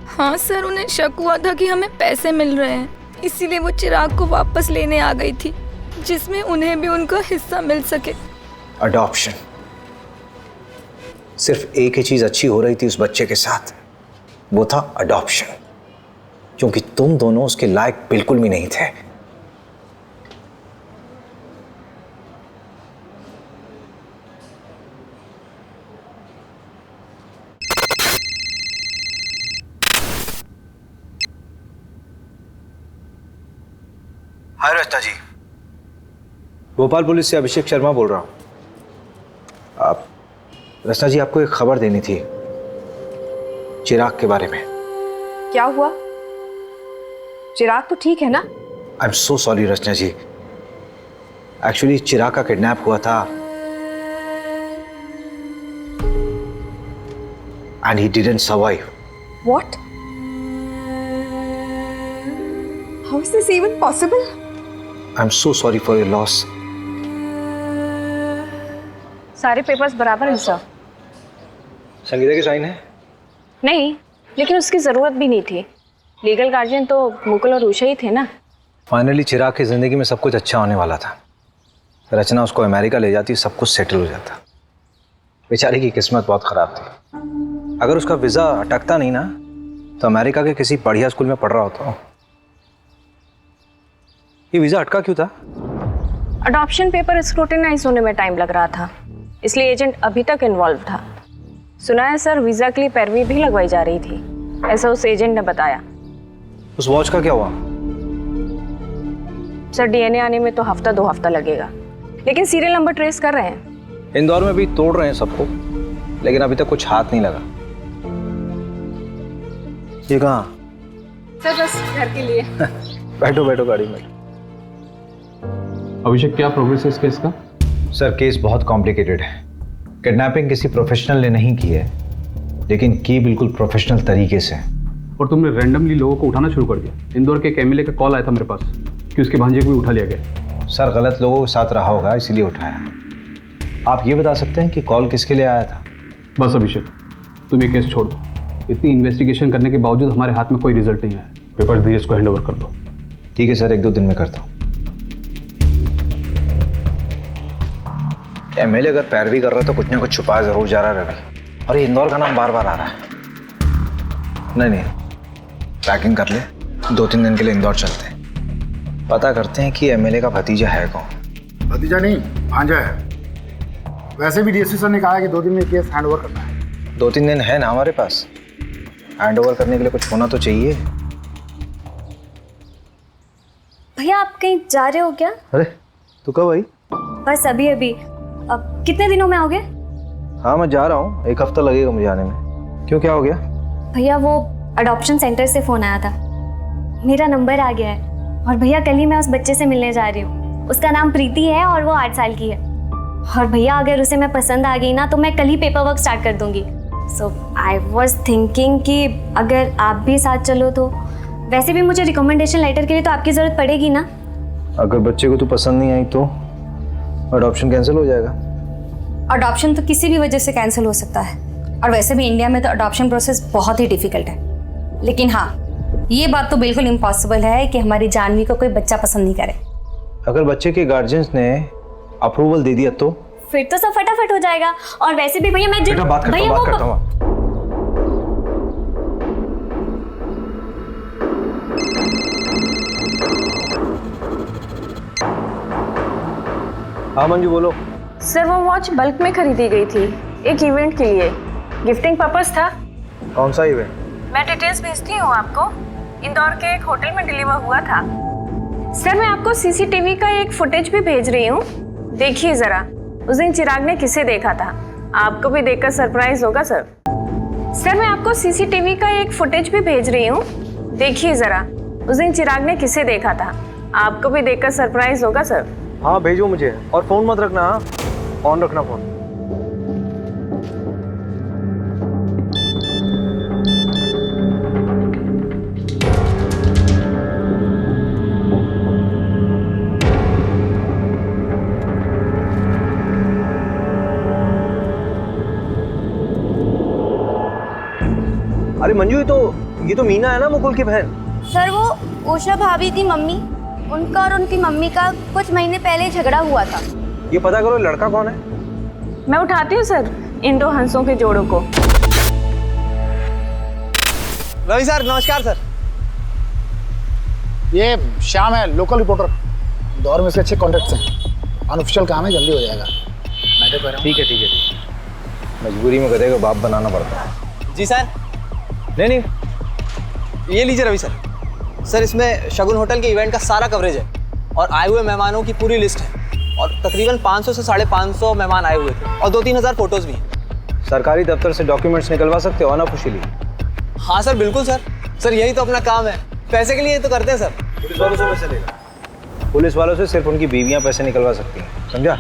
हाँ सर, उन्हें शक हुआ था कि हमें पैसे मिल रहे हैं, इसीलिए वो चिराग को वापस लेने आ गई थी, जिसमें उन्हें भी उनका हिस्सा मिल सके। अडॉप्शन। सिर्फ एक ही चीज अच्छी हो रही थी उस बच्चे के साथ, वो था अडॉप्शन, क्योंकि तुम दोनों उसके लायक बिल्कुल भी नहीं थे। हाय रचना जी, भोपाल पुलिस से अभिषेक शर्मा बोल रहा हूं। आप रचना जी, आपको एक खबर देनी थी चिराग के बारे में। क्या हुआ? चिराग तो ठीक है ना? I am so sorry Rachna ji, actually Chirag का किडनैप हुआ था and he didn't survive. What? How is this even possible? I am so sorry for your loss. सारे पेपर्स बराबर हैं सर। संगीता के साइन है? नहीं, लेकिन उसकी ज़रूरत भी नहीं थी। लीगल गार्जियन तो मुकुल और उषा ही थे ना। फाइनली चिराग की जिंदगी में सब कुछ अच्छा होने वाला था। रचना उसको अमेरिका ले जाती, सब कुछ सेटल हो जाता। बेचारी की किस्मत बहुत खराब थी। अगर उसका वीज़ा अटकता नहीं ना, तो अमेरिका के किसी बढ़िया स्कूल में पढ़ रहा होता। ये वीज़ा अटका क्यों था? अडॉप्शन पेपर स्क्रूटिनाइज होने में टाइम लग रहा था, इसलिए एजेंट अभी तक इन्वॉल्व था। सुना है सर, वीज़ा के लिए पैरवी भी लगवाई जा रही थी, ऐसा उस एजेंट ने बताया। उस वॉच का क्या हुआ? सर डीएनए आने में तो हफ्ता 2 हफ्ता लगेगा, लेकिन सीरियल नंबर ट्रेस कर रहे हैं। इंदौर में भी तोड़ रहे हैं सबको, लेकिन अभी तक कुछ हाथ नहीं लगा। ये कहाँ? सर बस घर के लिए। बैठो बैठो गाड़ी में। अभिषेक, क्या प्रोग्रेस है इस केस का? सर केस बहुत कॉम्प्लिकेटेड है। किडनैपिंग किसी प्रोफेशनल ने नहीं की है, लेकिन की बिल्कुल प्रोफेशनल तरीके से। और तुमने रैंडमली लोगों को उठाना शुरू कर दिया। इंदौर के एक एमएलए का कॉल आया था मेरे पास कि उसके भांजे को भी उठा लिया गया। सर गलत लोगों के साथ रहा होगा, इसीलिए उठाया। आप ये बता सकते हैं कि कॉल किसके लिए आया था? बस अभिषेक, तुम ये केस छोड़ दो। इतनी इन्वेस्टिगेशन करने के बावजूद हमारे हाथ में कोई रिजल्ट नहीं आया। पेपर धीरज को हैंड ओवर कर दो। ठीक है सर, 1-2 दिन में करता हूँ। एमएलए अगर पैरवी कर रहा है तो कुछ ना कुछ छुपा जरूर जा रहा है रवि। और ये इंदौर का नाम बार बार आ रहा है। नहीं, पैकिंग कर ले, 2-3 दिन के लिए इंदौर चलते हैं। पता करते हैं कि एमएलए का भतीजा है कौन। भतीजा नहीं, भांजा है। वैसे भी डीएसपी सर ने कहा है कि 2 दिन में केस हैंड ओवर करना है। 2-3 दिन है ना हमारे पास, हैंड ओवर करने के लिए कुछ होना तो चाहिए। भैया आप कहीं जा रहे हो क्या? अरे तू कब आई? बस अभी अभी। अब कितने दिनों में आओगे? हाँ मैं जा रहा हूँ, 1 हफ्ता लगेगा मुझे आने में। क्यों, क्या हो गया? भैया वो अडॉप्शन सेंटर से फ़ोन आया था, मेरा नंबर आ गया है और भैया कल ही मैं उस बच्चे से मिलने जा रही हूँ। उसका नाम प्रीति है और वो 8 साल की है। और भैया अगर उसे मैं पसंद आ गई ना तो मैं कल ही पेपर वर्क स्टार्ट कर दूँगी। सो आई वॉज थिंकिंग कि अगर आप भी साथ चलो तो। वैसे भी मुझे रिकमेंडेशन लेटर के लिए तो आपकी ज़रूरत पड़ेगी ना। अगर बच्चे को तो पसंद नहीं आई तो अडॉप्शन कैंसिल हो जाएगा। अडॉप्शन तो किसी भी वजह से कैंसिल हो सकता है और वैसे भी इंडिया में तो अडॉप्शन प्रोसेस बहुत ही डिफिकल्ट है। लेकिन हाँ, ये बात तो बिल्कुल इम्पॉसिबल है कि हमारी जानवी को कोई बच्चा पसंद नहीं करे। अगर बच्चे के गार्जियंस ने अप्रूवल दे दिया तो फिर तो सब फटाफट हो जाएगा। और वैसे भी भैया मैं बेटा बात करता हूँ। हाँ मंजू बोलो। सर वो वॉच बल्क में खरीदी गई थी एक इवेंट के लिए, गिफ्टिंग पर्पस था। कौन सा इवेंट? मैं डिटेल्स भेजती हूँ आपको। इंदौर के एक होटल में डिलीवर हुआ था। सर मैं आपको सीसीटीवी का एक फुटेज भी भेज रही हूँ, देखिए जरा। उस दिन चिराग ने किसे देखा था, आपको भी देखकर सरप्राइज होगा सर। सर मैं आपको सीसीटीवी का एक फुटेज भी भेज रही हूँ, देखिए जरा। उस दिन चिराग ने किसे देखा था, आपको भी देखकर सरप्राइज होगा सर। हाँ भेजो मुझे, और फोन मत रखना, ऑन रखना फोन। अरे मंजू ये तो मीना है ना, मुकुल की बहन। सर वो उषा भाभी की मम्मी, उनका और उनकी मम्मी का कुछ महीने पहले झगड़ा हुआ था। ये पता करो लड़का कौन है। मैं उठाती हूँ सर इन दो हंसों के जोड़ों को। रवि सर नमस्कार सर। ये श्याम है, लोकल रिपोर्टर। दौर में से अच्छे कॉन्टेक्ट्स हैं। अनऑफिशियल काम है, जल्दी हो जाएगा। मैं तो ठीक है। मजबूरी में गधे को बाप बनाना पड़ता है। जी सर। नहीं ये लीजिए रवि सर। सर इसमें शगुन होटल के इवेंट का सारा कवरेज है और आए हुए मेहमानों की पूरी लिस्ट है और तकरीबन 500 से 550 मेहमान आए हुए थे और 2-3 हज़ार फोटोज भी हैं। सरकारी दफ्तर से डॉक्यूमेंट्स निकलवा सकते हो अनऑफिशियली? हाँ सर बिल्कुल सर। सर यही तो अपना काम है, पैसे के लिए तो करते हैं सर। पुलिस वालों से पैसे लेगा? पुलिस वालों से सिर्फ उनकी बीवियां पैसे निकलवा सकती हैं, समझा?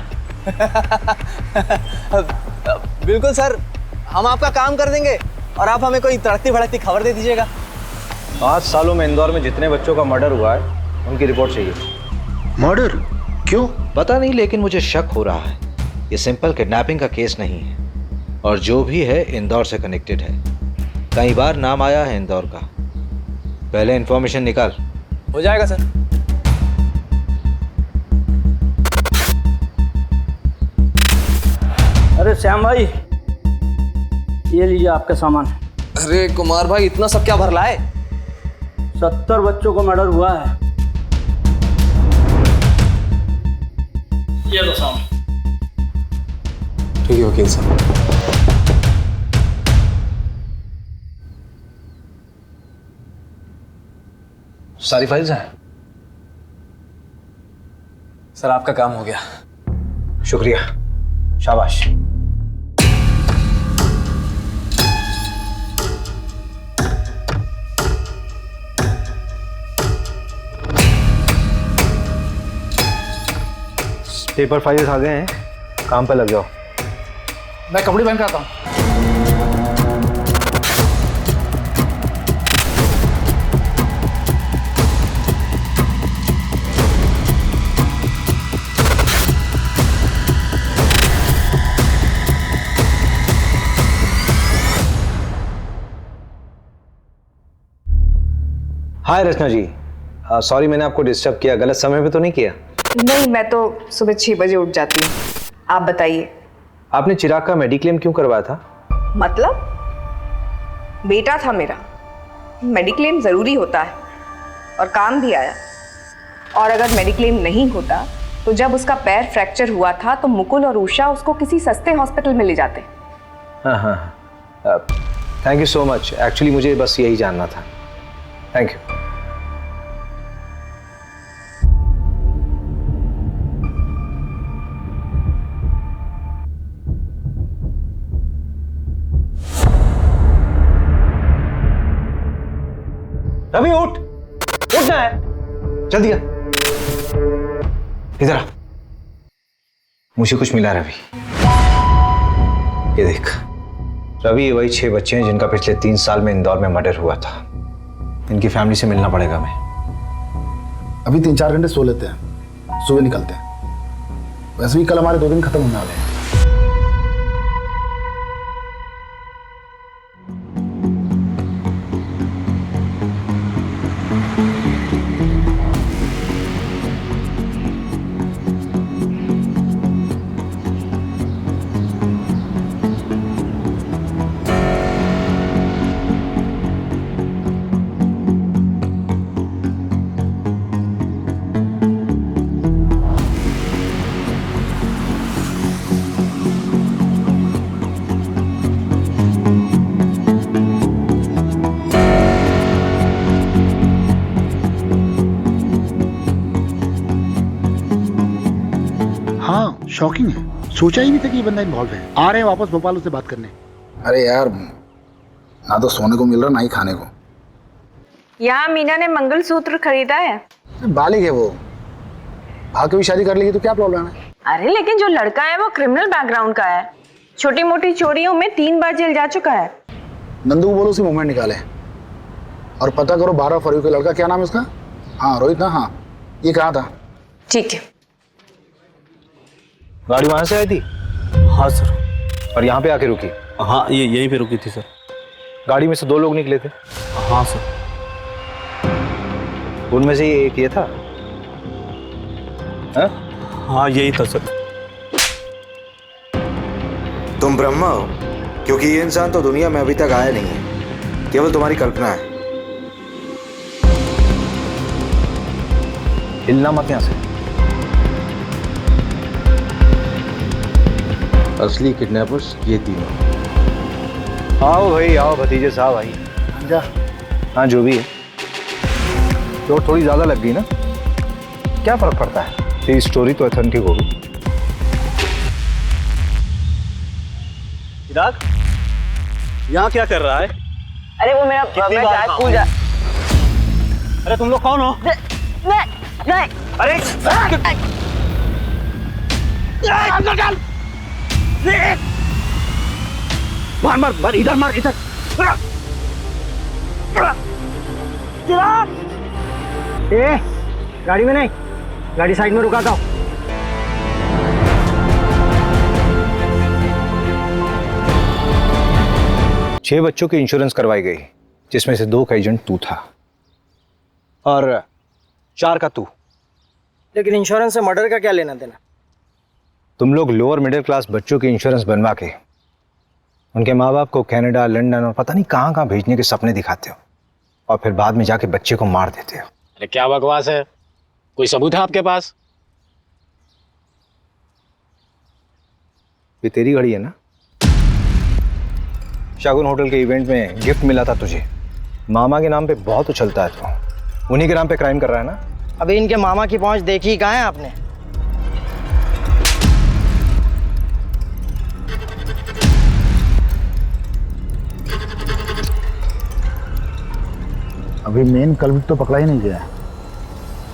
बिल्कुल सर, हम आपका काम कर देंगे और आप हमें कोई तड़कती भड़कती खबर दे दीजिएगा। 5 सालों में इंदौर में जितने बच्चों का मर्डर हुआ है उनकी रिपोर्ट चाहिए। मर्डर? क्यों? पता नहीं, लेकिन मुझे शक हो रहा है ये सिंपल किडनैपिंग का केस नहीं है और जो भी है इंदौर से कनेक्टेड है। कई बार नाम आया है इंदौर का। पहले इंफॉर्मेशन निकाल। हो जाएगा सर। अरे श्याम भाई, ये लीजिए आपका सामान। अरे कुमार भाई, इतना सब क्या भर लाए? 70 बच्चों को मर्डर हुआ है। ये लो सामान। ठीक है वकील साहब। सारी फाइल्स हैं? सर आपका काम हो गया। शुक्रिया, शाबाश। पेपर फाइल्स आ गए हैं, काम पे लग जाओ। मैं कपड़े पहन के आता हूँ। हाय रचना जी, सॉरी मैंने आपको डिस्टर्ब किया। गलत समय पे तो नहीं किया? नहीं, मैं तो सुबह 6 बजे उठ जाती हूँ। आप बताइए। आपने चिराग का मेडिक्लेम क्यों करवाया था? मतलब? बेटा था मेरा, मेडिक्लेम ज़रूरी होता है और काम भी आया। और अगर मेडिक्लेम नहीं होता तो जब उसका पैर फ्रैक्चर हुआ था तो मुकुल और उषा उसको किसी सस्ते हॉस्पिटल में ले जाते। हाँ, thank you so much. Actually मुझे बस यही जानना था। Thank you. रवि उठ, उठना है, जल्दी आ, इधर आ। मुझे कुछ मिला रवि, ये देख। रवि ये वही 6 बच्चे हैं जिनका पिछले 3 साल में इंदौर में मर्डर हुआ था। इनकी फैमिली से मिलना पड़ेगा मैं। अभी 3-4 घंटे सो लेते हैं, सुबह निकलते हैं। वैसे भी कल हमारे 2 दिन खत्म होने वाले हैं। शॉकिंग है, सोचा ही नहीं था कि ये बंदा इन्वॉल्व है। आ रहे हैं वापस भोपाल उससे बात करने। अरे यार, ना तो सोने को मिल रहा ना ही खाने को। यहाँ मीना ने मंगलसूत्र खरीदा है। बालिग है वो, भाग के भी शादी कर लेगी तो क्या प्रॉब्लम है? अरे लेकिन जो लड़का है वो क्रिमिनल बैकग्राउंड का है, छोटी मोटी चोरियों में 3 बार जेल जा चुका है। नंदू को बोलो उसी मूवमेंट निकाले और पता करो 12 फरवरी का लड़का, क्या नाम है उसका? हाँ रोहित ना? हाँ, ये कहा था। ठीक है। गाड़ी वहां से आई थी? हाँ सर। और यहाँ पे आके रुकी? हाँ, ये यहीं पे रुकी थी सर। गाड़ी में से 2 लोग निकले थे? हाँ सर। उनमें से एक ये था? हा? हाँ यही था सर। तुम ब्रह्मा हो, क्योंकि ये इंसान तो दुनिया में अभी तक आया नहीं है, केवल तुम्हारी कल्पना है। हिलना मत यहाँ से। असली किडनैपर्स ये तीनों। आओ भाई आओ, भतीजे साहब आई जा। हाँ जो भी है, तो थोड़ी ज्यादा लग गई ना, क्या फर्क पड़ता है, तेरी स्टोरी तो ऑथेंटिक होगी। चिराग, यहाँ क्या कर रहा है? अरे वो मेरा स्कूल जा। अरे तुम लोग कौन हो? नहीं। अरे मार मार मार, इधर मार, इधर। ए, गाड़ी में नहीं, गाड़ी साइड में रुका था। 6 बच्चों की इंश्योरेंस करवाई गई, जिसमें से 2 का एजेंट तू था और 4 का तू। लेकिन इंश्योरेंस से मर्डर का क्या लेना देना? तुम लोग लोअर मिडिल क्लास बच्चों की इंश्योरेंस बनवा के उनके माँ बाप को कनाडा, लंदन और पता नहीं कहाँ कहाँ भेजने के सपने दिखाते हो और फिर बाद में जाके बच्चे को मार देते हो। अरे क्या बकवास है, कोई सबूत है आपके पास? ये तेरी घड़ी है ना? शागुन होटल के इवेंट में गिफ्ट मिला था तुझे, मामा के नाम पे बहुत उछलता है तू, उन्हीं के नाम पे क्राइम कर रहा है ना? अभी इनके मामा की पहुंच देखी कहाँ है आपने? अभी मेन कल्प्रिट तो पकड़ा ही नहीं गया।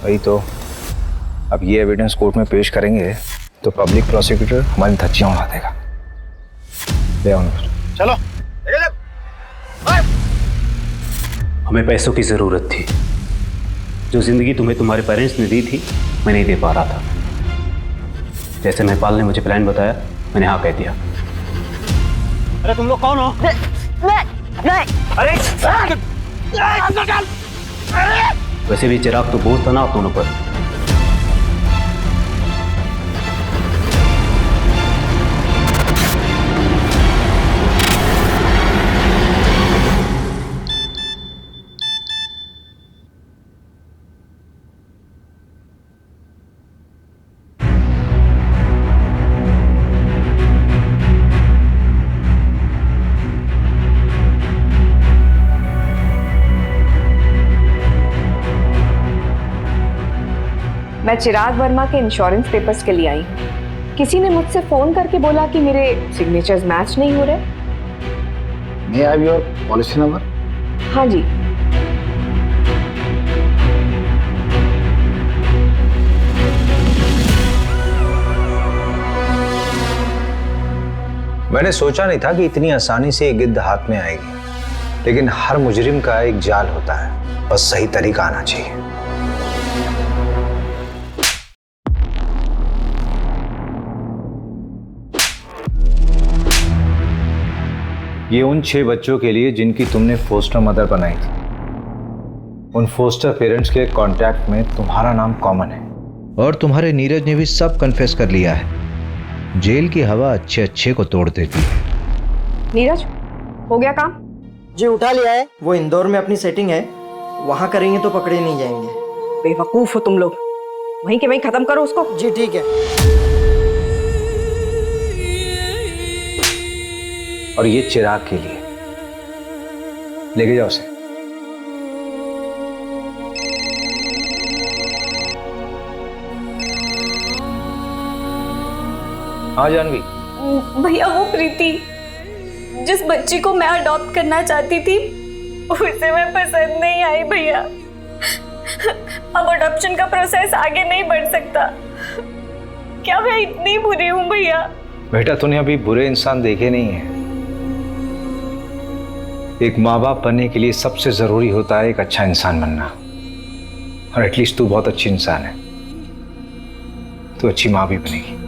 वही तो, अब ये एविडेंस कोर्ट में पेश करेंगे तो पब्लिक प्रोसिक्यूटर हमारी धज्जियां उड़ा देगा। ले आओ चलो। हमें पैसों की ज़रूरत थी, जो ज़िंदगी तुम्हें तुम्हारे पेरेंट्स ने दी थी मैं नहीं दे पा रहा था। जैसे महिपाल ने मुझे प्लान बताया, मैंने हाँ कह दिया। अरे तुम लोग कौन हो? नहीं। अरे वैसे भी चिराग तो बोझ था ना आप दोनों पर। मैं चिराग वर्मा के इंश्योरेंस पेपर्स के लिए आई हूँ। किसी ने मुझसे फोन करके बोला कि मेरे सिग्नेचर्स मैच नहीं हो रहे। May I have your policy number? हाँ जी। मैंने सोचा नहीं था कि इतनी आसानी से ये गिद्ध हाथ में आएगी, लेकिन हर मुजरिम का एक जाल होता है, बस सही तरीका आना चाहिए। ये उन 6 बच्चों के लिए जिनकी तुमने फोस्टर मदर बनाई थी। उन फोस्टर पेरेंट्स के कांटेक्ट में तुम्हारा नाम कॉमन है। और तुम्हारे नीरज ने भी सब कन्फेस कर लिया है। जेल की हवा अच्छे अच्छे को तोड़ देती है। नीरज, हो गया काम? जी उठा लिया है। वो इंदौर में अपनी सेटिंग है, वहाँ करेंगे तो पकड़े नहीं जाएंगे। बेवकूफ हो तुम लोग, वहीं के वहीं खत्म करो उसको। जी ठीक है। और ये चिराग के लिए लेके जाओ उसे। हाँ जानवी। भैया वो प्रीति जिस बच्ची को मैं अडॉप्ट करना चाहती थी उसे मैं पसंद नहीं आई भैया। अब अडॉप्शन का प्रोसेस आगे नहीं बढ़ सकता। क्या मैं इतनी बुरी हूँ भैया? बेटा तूने अभी बुरे इंसान देखे नहीं है। एक माँ बाप बनने के लिए सबसे जरूरी होता है एक अच्छा इंसान बनना, और एटलीस्ट तू बहुत अच्छी इंसान है। तू अच्छी माँ भी बनेगी।